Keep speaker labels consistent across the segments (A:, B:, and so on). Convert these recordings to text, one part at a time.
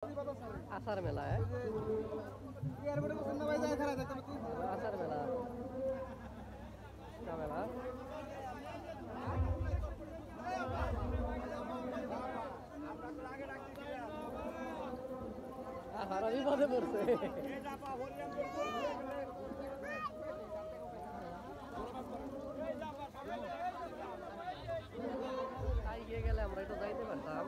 A: আসার মেলা আসার মেলা মেলা বিপদে পড়ছে গিয়ে গেলে আমরা একটু যাইতে পারতাম।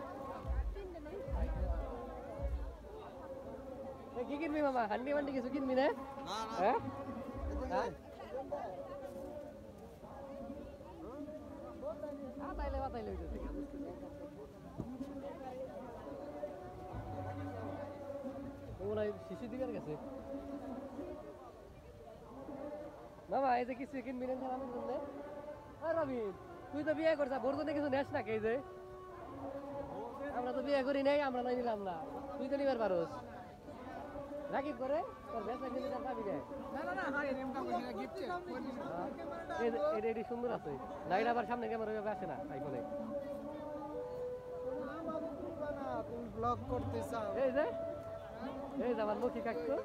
A: কি কিনবি মামা? হান্ডি মান্ডি কিছু কিনবি না? হ্যাঁ বাতাইলে বাতাইলে শিশি দিকার গেছে মামা। এই যে কিছু কিনবি না আমি শুনলে রবি তুই তো বিয়ে করছা বোর জন্য কিছু নেস না কে যে আমরা তো বিয়ে করি নাই, আমরা নাই নিলাম না, তুই তো নিবার পারোস। রাকিব করে তোর বেশ লাগলে নিলাম পাবি রে। এটি সুন্দর আছে লাইট আবার সামনে ক্যামেরা ভাবে আসে না আইফোনে।
B: তুমি ব্লগ করতে চাও?
A: এই যে আমার লক্ষ্মী কাকু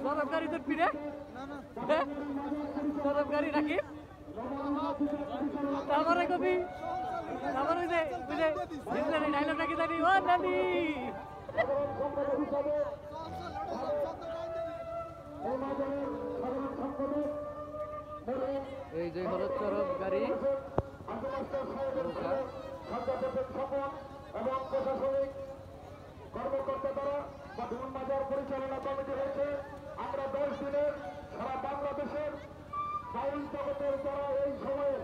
A: সরকারি তো পিড়ে সরকারি রাখি তারপরে কবি তারপরে ডাইলগ রাখি জানি ও নানি এই যে হলো চরক গাড়ি
C: এবং প্রশাসনিক কর্মকর্তা দ্বারা বর্ধমান বাজার পরিচালনা কমিটি হয়েছে। আমরা 10 দিনের সারা বাংলাদেশের বাউল জগতের যারা এই সময়ে